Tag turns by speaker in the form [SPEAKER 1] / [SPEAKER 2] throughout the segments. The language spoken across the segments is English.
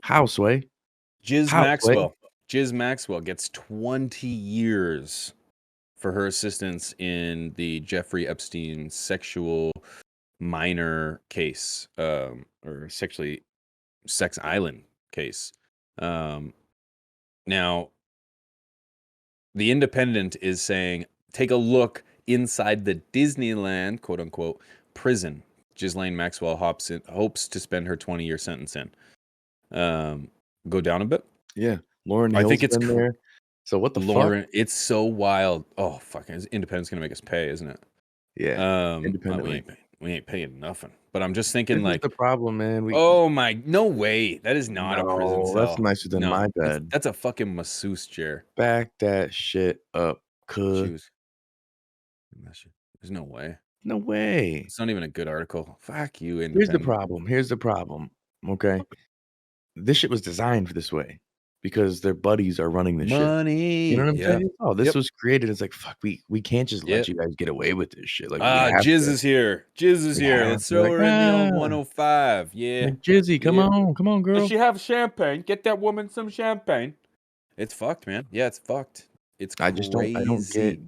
[SPEAKER 1] How, Sway?
[SPEAKER 2] Jiz
[SPEAKER 1] How, Sway?
[SPEAKER 2] Maxwell. Jiz Maxwell gets 20 years for her assistance in the Jeffrey Epstein sexual minor case, or sex island case. Now, The Independent is saying, take a look inside the Disneyland, quote unquote, prison. Ghislaine Maxwell hopes to spend her 20-year sentence in. Go down a bit.
[SPEAKER 1] Yeah, Lauren
[SPEAKER 2] I think
[SPEAKER 1] Hill's
[SPEAKER 2] it's
[SPEAKER 1] been there. So what the fuck?
[SPEAKER 2] Lauren. It's so wild. Oh fuck! Independent's gonna make us pay, isn't it?
[SPEAKER 1] Yeah,
[SPEAKER 2] We
[SPEAKER 1] independently.
[SPEAKER 2] ain't paying nothing. But I'm just thinking,
[SPEAKER 1] This is
[SPEAKER 2] like,
[SPEAKER 1] the problem, man.
[SPEAKER 2] oh my, no way. That is not a prison
[SPEAKER 1] No, that's
[SPEAKER 2] cell.
[SPEAKER 1] nicer than
[SPEAKER 2] No,
[SPEAKER 1] my bed.
[SPEAKER 2] that's a fucking masseuse chair.
[SPEAKER 1] Back that shit up,
[SPEAKER 2] She
[SPEAKER 1] cuh.
[SPEAKER 2] was. There's no way.
[SPEAKER 1] No way.
[SPEAKER 2] It's not even a good article. Fuck you,
[SPEAKER 1] Here's the
[SPEAKER 2] Independent.
[SPEAKER 1] problem. Here's the problem. Okay, this shit was designed for this way because their buddies are running this shit.
[SPEAKER 2] Money.
[SPEAKER 1] You know what I'm
[SPEAKER 2] Yeah.
[SPEAKER 1] saying? Oh, this
[SPEAKER 2] Yep.
[SPEAKER 1] was created. It's like, fuck, we can't just let
[SPEAKER 2] Yep.
[SPEAKER 1] you guys get away with this shit. Like, we have
[SPEAKER 2] Jizz
[SPEAKER 1] to.
[SPEAKER 2] is here. Jizz is
[SPEAKER 1] We
[SPEAKER 2] here.
[SPEAKER 1] have
[SPEAKER 2] Let's
[SPEAKER 1] to.
[SPEAKER 2] throw
[SPEAKER 1] Like,
[SPEAKER 2] her in the old 105. Yeah.
[SPEAKER 1] like, Jizzy, come
[SPEAKER 2] Yeah.
[SPEAKER 1] on, come on, girl.
[SPEAKER 2] Does she have champagne? Get that woman some champagne. It's fucked, man. Yeah, it's fucked. It's crazy.
[SPEAKER 1] I don't get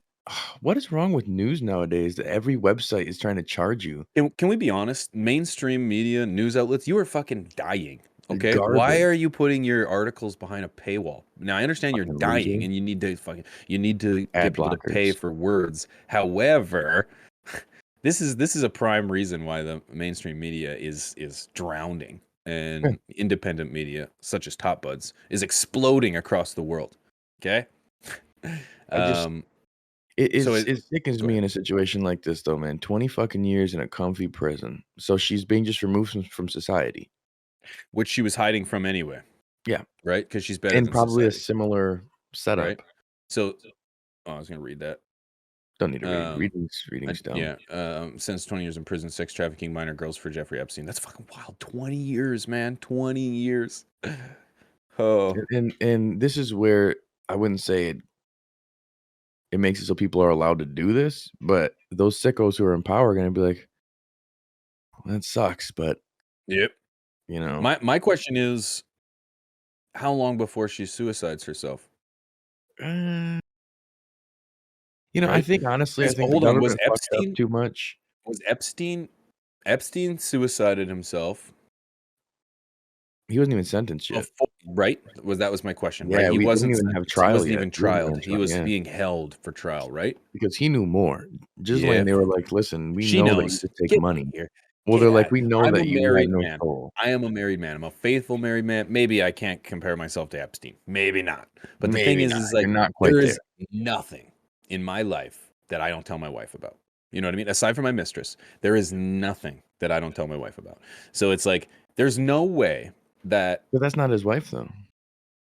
[SPEAKER 1] what is wrong with news nowadays that every website is trying to charge you.
[SPEAKER 2] Can we be honest? Mainstream media, news outlets, you are fucking dying. Okay,
[SPEAKER 1] Garbage.
[SPEAKER 2] why are you putting your articles behind a paywall? Now I understand you're
[SPEAKER 1] Fucking
[SPEAKER 2] dying
[SPEAKER 1] loser.
[SPEAKER 2] and you need to
[SPEAKER 1] Ad
[SPEAKER 2] get people to pay
[SPEAKER 1] blockers.
[SPEAKER 2] for words. However, this is a prime reason why the mainstream media is drowning, and independent media such as Top Buds is exploding across the world. Okay.
[SPEAKER 1] It sickens
[SPEAKER 2] Go
[SPEAKER 1] me
[SPEAKER 2] ahead.
[SPEAKER 1] in a situation like this though, man. 20 fucking years in a comfy prison. So she's being just removed from society.
[SPEAKER 2] Which she was hiding from anyway.
[SPEAKER 1] Yeah.
[SPEAKER 2] Right? Because she's better
[SPEAKER 1] And
[SPEAKER 2] than
[SPEAKER 1] probably
[SPEAKER 2] society.
[SPEAKER 1] a similar setup.
[SPEAKER 2] Right? So, I was going to read that.
[SPEAKER 1] Don't need to read. Reading's dumb.
[SPEAKER 2] Yeah. Since 20 years in prison, sex trafficking minor girls for Jeffrey Epstein. That's fucking wild. 20 years, man. 20 years. Oh.
[SPEAKER 1] And this is where I wouldn't say it makes it so people are allowed to do this, but those sickos who are in power are going to be like, well, that sucks, but
[SPEAKER 2] yep.
[SPEAKER 1] You know,
[SPEAKER 2] my question is, how long before she suicides herself?
[SPEAKER 1] you know,
[SPEAKER 2] Right?
[SPEAKER 1] I think honestly, I think the
[SPEAKER 2] Hold on, was
[SPEAKER 1] government fucked up too much.
[SPEAKER 2] Was Epstein suicided himself?
[SPEAKER 1] He wasn't even sentenced yet.
[SPEAKER 2] Right? That was my question,
[SPEAKER 1] Yeah,
[SPEAKER 2] right? He
[SPEAKER 1] we
[SPEAKER 2] wasn't
[SPEAKER 1] didn't even have
[SPEAKER 2] sentenced.
[SPEAKER 1] trial
[SPEAKER 2] He wasn't
[SPEAKER 1] yet.
[SPEAKER 2] even trialed. He was being held for trial, right?
[SPEAKER 1] Because he knew more. Ghislaine, they were like, "Listen, we
[SPEAKER 2] She
[SPEAKER 1] know that
[SPEAKER 2] knows.
[SPEAKER 1] you just take
[SPEAKER 2] Get
[SPEAKER 1] money."
[SPEAKER 2] here.
[SPEAKER 1] Well,
[SPEAKER 2] Get
[SPEAKER 1] they're like,
[SPEAKER 2] out.
[SPEAKER 1] "We know
[SPEAKER 2] I'm
[SPEAKER 1] that
[SPEAKER 2] a
[SPEAKER 1] you have
[SPEAKER 2] married
[SPEAKER 1] no
[SPEAKER 2] man.
[SPEAKER 1] soul."
[SPEAKER 2] I am a married man. I'm a faithful married man. Maybe I can't compare myself to Epstein. Maybe not. But the thing is like,
[SPEAKER 1] you're not quite
[SPEAKER 2] there
[SPEAKER 1] there.
[SPEAKER 2] is nothing in my life that I don't tell my wife about. You know what I mean? Aside from my mistress, there is nothing that I don't tell my wife about. So it's like, there's no way that.
[SPEAKER 1] But that's not his wife, though.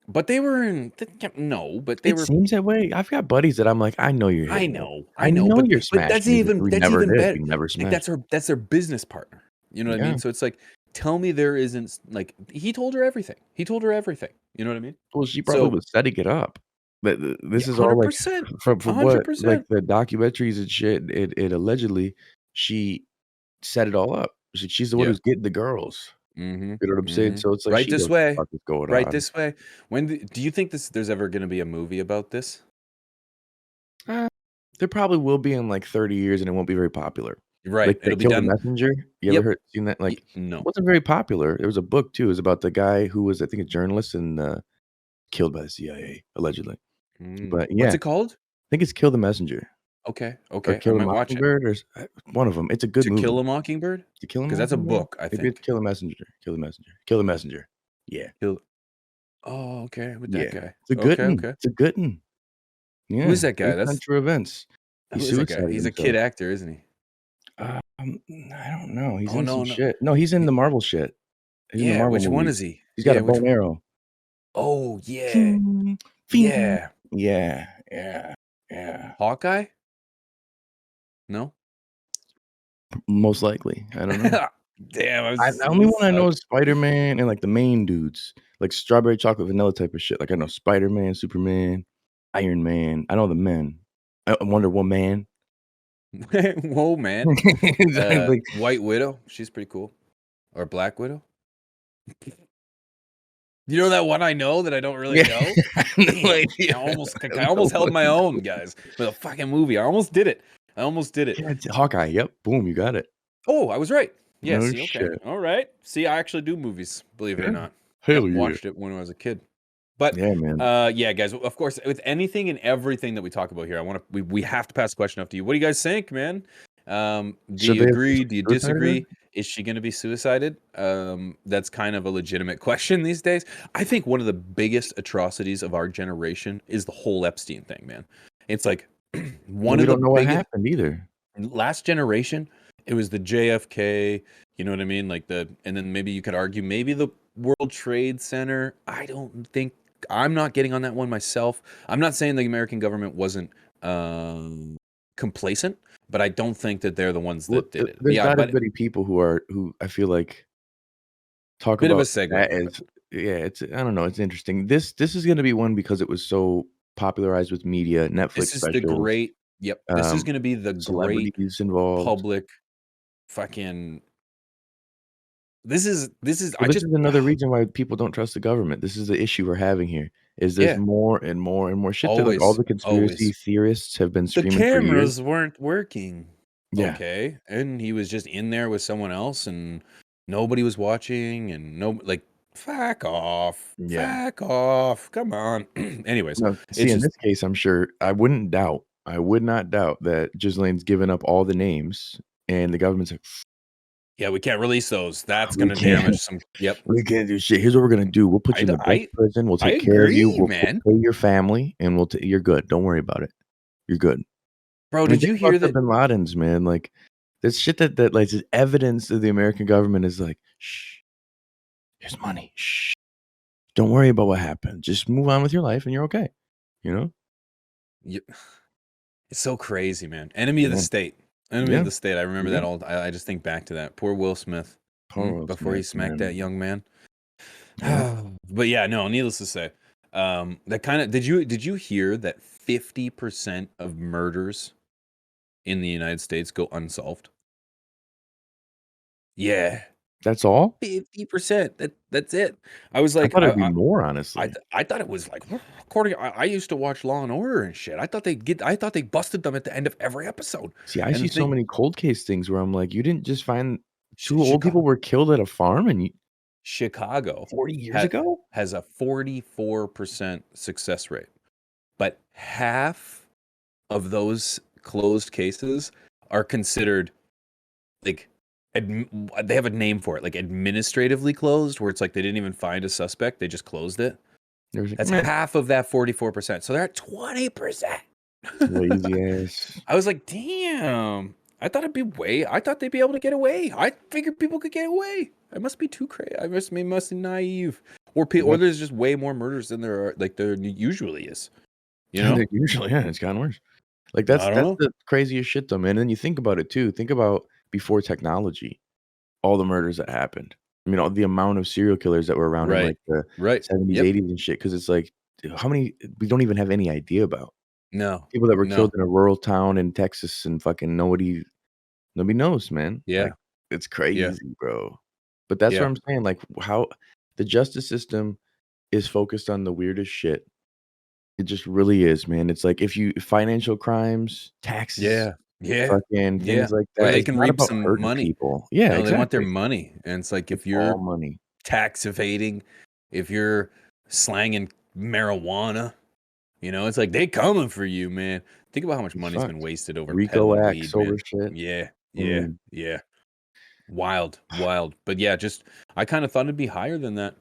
[SPEAKER 2] But they were in. No, but they
[SPEAKER 1] It
[SPEAKER 2] were.
[SPEAKER 1] seems that way. I've got buddies that I'm like, I know you're hitting it.
[SPEAKER 2] I know,
[SPEAKER 1] but
[SPEAKER 2] but
[SPEAKER 1] you're
[SPEAKER 2] that's
[SPEAKER 1] smashing it.
[SPEAKER 2] even
[SPEAKER 1] We never did.
[SPEAKER 2] better.
[SPEAKER 1] We never
[SPEAKER 2] Like
[SPEAKER 1] smashed.
[SPEAKER 2] that's their business partner. You know what I mean? So it's like, tell me there isn't, like, he told her everything. He told her everything. You know what I mean?
[SPEAKER 1] Well, she probably was setting it up. But this is all like
[SPEAKER 2] 100%.
[SPEAKER 1] from what,
[SPEAKER 2] 100%.
[SPEAKER 1] like the documentaries and shit. It allegedly she set it all up. She's the one who's getting the girls.
[SPEAKER 2] Mm-hmm.
[SPEAKER 1] You know what I'm saying? So it's like
[SPEAKER 2] Right
[SPEAKER 1] she
[SPEAKER 2] this
[SPEAKER 1] knows
[SPEAKER 2] way.
[SPEAKER 1] what the fuck is going
[SPEAKER 2] Right
[SPEAKER 1] on.
[SPEAKER 2] this way. When do you think there's ever going to be a movie about this?
[SPEAKER 1] There probably will be in like 30 years, and it won't be very popular.
[SPEAKER 2] Right.
[SPEAKER 1] Like
[SPEAKER 2] It'll
[SPEAKER 1] they
[SPEAKER 2] be
[SPEAKER 1] killed
[SPEAKER 2] done.
[SPEAKER 1] the messenger. You ever seen that? Like,
[SPEAKER 2] no,
[SPEAKER 1] it wasn't very popular. There was a book too. It was about the guy who was, I think, a journalist and killed by the CIA allegedly. But yeah,
[SPEAKER 2] what's it called?
[SPEAKER 1] I think it's Kill the Messenger.
[SPEAKER 2] Okay.
[SPEAKER 1] Or
[SPEAKER 2] I
[SPEAKER 1] Kill the
[SPEAKER 2] might watch it.
[SPEAKER 1] Mockingbird, or one of them. It's a good movie.
[SPEAKER 2] To Kill a Mockingbird?
[SPEAKER 1] To Kill a
[SPEAKER 2] Because that's a
[SPEAKER 1] Mockingbird?
[SPEAKER 2] book, I
[SPEAKER 1] Maybe
[SPEAKER 2] think.
[SPEAKER 1] it's Kill the Messenger. Kill the Messenger. Kill the Messenger. Yeah.
[SPEAKER 2] Oh, okay. With that guy.
[SPEAKER 1] It's a good one.
[SPEAKER 2] Okay.
[SPEAKER 1] It's a good one. Yeah.
[SPEAKER 2] Who's that guy?
[SPEAKER 1] Based on true events.
[SPEAKER 2] Who is that guy? He's a kid actor, isn't he?
[SPEAKER 1] I don't know. He's in some
[SPEAKER 2] no.
[SPEAKER 1] shit. No, he's in the Marvel shit. He's in the Marvel
[SPEAKER 2] which one
[SPEAKER 1] movies.
[SPEAKER 2] is he?
[SPEAKER 1] He's got a bow and arrow.
[SPEAKER 2] Oh, yeah.
[SPEAKER 1] Yeah.
[SPEAKER 2] Hawkeye? No?
[SPEAKER 1] Most likely. I don't know.
[SPEAKER 2] Damn.
[SPEAKER 1] The only one I know is Spider-Man and like the main dudes. Like strawberry chocolate vanilla type of shit. Like I know Spider-Man, Superman, Iron Man. I know the men. Wonder Woman.
[SPEAKER 2] Whoa, man.
[SPEAKER 1] Like,
[SPEAKER 2] White Widow. She's pretty cool. Or Black Widow. You know that one I know that I don't really
[SPEAKER 1] Yeah.
[SPEAKER 2] know?
[SPEAKER 1] No
[SPEAKER 2] Damn,
[SPEAKER 1] idea.
[SPEAKER 2] I almost held my own, guys, with a fucking movie. I almost did it. I almost did it.
[SPEAKER 1] Yeah, it's Hawkeye. Yep. Boom. You got it.
[SPEAKER 2] Oh, I was right. Yeah,
[SPEAKER 1] No
[SPEAKER 2] see, okay.
[SPEAKER 1] shit.
[SPEAKER 2] All right. See, I actually do movies, believe it or
[SPEAKER 1] Yeah.
[SPEAKER 2] not.
[SPEAKER 1] Hell
[SPEAKER 2] Yep,
[SPEAKER 1] yeah.
[SPEAKER 2] watched it when I was a kid. But
[SPEAKER 1] Yeah, man.
[SPEAKER 2] yeah, guys, of course, with anything and everything that we talk about here, we have to pass the question off to you. What do you guys think, man? Do
[SPEAKER 1] Should
[SPEAKER 2] you
[SPEAKER 1] they have
[SPEAKER 2] agree? Do you
[SPEAKER 1] suicided her?
[SPEAKER 2] disagree? Is she going to be suicided? That's kind of a legitimate question these days. I think one of the biggest atrocities of our generation is the whole Epstein thing, man. It's like one
[SPEAKER 1] We
[SPEAKER 2] of the
[SPEAKER 1] don't know what
[SPEAKER 2] biggest
[SPEAKER 1] happened either.
[SPEAKER 2] last generation. It was the JFK, you know what I mean? Like and then maybe you could argue maybe the World Trade Center. I'm not getting on that one myself. I'm not saying the American government wasn't complacent, but I don't think that they're the ones
[SPEAKER 1] Well,
[SPEAKER 2] that did it.
[SPEAKER 1] there's
[SPEAKER 2] Yeah,
[SPEAKER 1] not as
[SPEAKER 2] but
[SPEAKER 1] many people who I feel like talk
[SPEAKER 2] bit of a
[SPEAKER 1] about
[SPEAKER 2] segue
[SPEAKER 1] that
[SPEAKER 2] here, but
[SPEAKER 1] as yeah, it's I don't know, it's interesting. This is gonna be one because it was so popularized with media, Netflix
[SPEAKER 2] this is the
[SPEAKER 1] specials,
[SPEAKER 2] great, yep, this is
[SPEAKER 1] um,
[SPEAKER 2] going to be the great
[SPEAKER 1] celebrities involved.
[SPEAKER 2] public fucking,
[SPEAKER 1] Well,
[SPEAKER 2] I
[SPEAKER 1] this
[SPEAKER 2] just,
[SPEAKER 1] is another reason why people don't trust the government. This is the issue we're having here, is there's
[SPEAKER 2] yeah,
[SPEAKER 1] more and more and more shit that, like, all
[SPEAKER 2] always,
[SPEAKER 1] the conspiracy
[SPEAKER 2] always.
[SPEAKER 1] theorists have been
[SPEAKER 2] The
[SPEAKER 1] screaming for years.
[SPEAKER 2] cameras weren't working.
[SPEAKER 1] Yeah.
[SPEAKER 2] Okay. And he was just in there with someone else and nobody was watching and no, like, fuck off.
[SPEAKER 1] Yeah.
[SPEAKER 2] Fuck off. Come on. Anyways,
[SPEAKER 1] No, see,
[SPEAKER 2] it's
[SPEAKER 1] in
[SPEAKER 2] just,
[SPEAKER 1] this case, I'm sure I would not doubt that Ghislaine's given up all the names, and the government's like,
[SPEAKER 2] yeah, we can't release those. That's going
[SPEAKER 1] "We
[SPEAKER 2] to
[SPEAKER 1] can't
[SPEAKER 2] damage some. Yep.
[SPEAKER 1] we can't do shit. Here's what we're gonna do. We'll put
[SPEAKER 2] I,
[SPEAKER 1] you in
[SPEAKER 2] d-
[SPEAKER 1] the best
[SPEAKER 2] I,
[SPEAKER 1] prison. We'll
[SPEAKER 2] I
[SPEAKER 1] take care of you.
[SPEAKER 2] agree,
[SPEAKER 1] We'll
[SPEAKER 2] man.
[SPEAKER 1] pay your family, and you're good. Don't worry about it. You're good."
[SPEAKER 2] Bro,
[SPEAKER 1] I mean,
[SPEAKER 2] did
[SPEAKER 1] think
[SPEAKER 2] you
[SPEAKER 1] about
[SPEAKER 2] hear
[SPEAKER 1] the
[SPEAKER 2] that?
[SPEAKER 1] Bin Ladens, man. Like, this shit that, like, is evidence of the American government is like, "Shh, here's money. Shh. Don't worry about what happened. Just move on with your life, and you're okay." You know?
[SPEAKER 2] You, it's so crazy, man. Enemy of the
[SPEAKER 1] Yeah.
[SPEAKER 2] state. Enemy of
[SPEAKER 1] Yeah.
[SPEAKER 2] the state. I remember
[SPEAKER 1] Yeah.
[SPEAKER 2] that all. I just think back to that. Poor Will Smith.
[SPEAKER 1] Poor Will
[SPEAKER 2] Before he
[SPEAKER 1] Smith,
[SPEAKER 2] smacked that
[SPEAKER 1] man.
[SPEAKER 2] young man.
[SPEAKER 1] Yeah.
[SPEAKER 2] But yeah, no, needless to say, that kind of did you hear that 50% of murders in the United States go unsolved? Yeah,
[SPEAKER 1] That's all?
[SPEAKER 2] 50%. That's it. I was
[SPEAKER 1] I
[SPEAKER 2] like,
[SPEAKER 1] thought it'd be more, honestly.
[SPEAKER 2] I thought it was like according. I used to watch Law and Order and shit. I thought they busted them at the end of every episode.
[SPEAKER 1] See, I
[SPEAKER 2] And
[SPEAKER 1] see
[SPEAKER 2] the
[SPEAKER 1] so
[SPEAKER 2] thing,
[SPEAKER 1] many cold case things where I'm like, "You didn't just find 2 old
[SPEAKER 2] Chicago,
[SPEAKER 1] people were killed at a farm and you
[SPEAKER 2] Chicago
[SPEAKER 1] 40 years
[SPEAKER 2] ha-
[SPEAKER 1] ago?"
[SPEAKER 2] has a 44% success rate, but half of those closed cases are considered like they have a name for it, like administratively closed, where it's like they didn't even find a suspect, they just closed it.
[SPEAKER 1] They was like,
[SPEAKER 2] That's
[SPEAKER 1] "Meh,
[SPEAKER 2] half of that 44%. So they're at 20%.
[SPEAKER 1] lazy ass."
[SPEAKER 2] I was like, damn. I thought they'd be able to get away. I figured people could get away. I must be too crazy. Must be naive. Or
[SPEAKER 1] Yep.
[SPEAKER 2] there's just way more murders than there usually is. You know?
[SPEAKER 1] They usually yeah, it's gotten worse. Like,
[SPEAKER 2] I don't
[SPEAKER 1] that's
[SPEAKER 2] know.
[SPEAKER 1] the craziest shit, though, man, and you think about it, too. Think about before technology, all the murders that happened. I mean, all the amount of serial killers that were around in,
[SPEAKER 2] Right.
[SPEAKER 1] like, the
[SPEAKER 2] Right.
[SPEAKER 1] '70s,
[SPEAKER 2] Yep.
[SPEAKER 1] '80s and shit. Because it's like, how many we don't even have any idea about.
[SPEAKER 2] No.
[SPEAKER 1] People that were killed
[SPEAKER 2] No.
[SPEAKER 1] in a rural town in Texas and fucking nobody knows, man.
[SPEAKER 2] Yeah.
[SPEAKER 1] Like, it's
[SPEAKER 2] Yeah.
[SPEAKER 1] crazy, bro. But that's what
[SPEAKER 2] Yeah.
[SPEAKER 1] I'm saying, like, how the justice system is focused on the weirdest shit. It just really is, man. It's like if you financial crimes, taxes,
[SPEAKER 2] Yeah. Yeah.
[SPEAKER 1] fucking
[SPEAKER 2] Yeah.
[SPEAKER 1] things like
[SPEAKER 2] Where
[SPEAKER 1] that.
[SPEAKER 2] they
[SPEAKER 1] It's
[SPEAKER 2] can
[SPEAKER 1] not
[SPEAKER 2] reap
[SPEAKER 1] about
[SPEAKER 2] some
[SPEAKER 1] hurting
[SPEAKER 2] money.
[SPEAKER 1] people. Yeah,
[SPEAKER 2] No, they want their
[SPEAKER 1] exactly.
[SPEAKER 2] money. And it's like
[SPEAKER 1] It's
[SPEAKER 2] if
[SPEAKER 1] all
[SPEAKER 2] you're
[SPEAKER 1] money.
[SPEAKER 2] tax evading, if you're slanging marijuana, it's like they coming for you, man. Think about how much
[SPEAKER 1] It's
[SPEAKER 2] money's been
[SPEAKER 1] fucked.
[SPEAKER 2] wasted over
[SPEAKER 1] RICO
[SPEAKER 2] peddling
[SPEAKER 1] acts
[SPEAKER 2] weed, man.
[SPEAKER 1] over shit.
[SPEAKER 2] Yeah,
[SPEAKER 1] I
[SPEAKER 2] yeah,
[SPEAKER 1] mean,
[SPEAKER 2] yeah. Wild, wild. But yeah, just I kind of thought it'd be higher than that.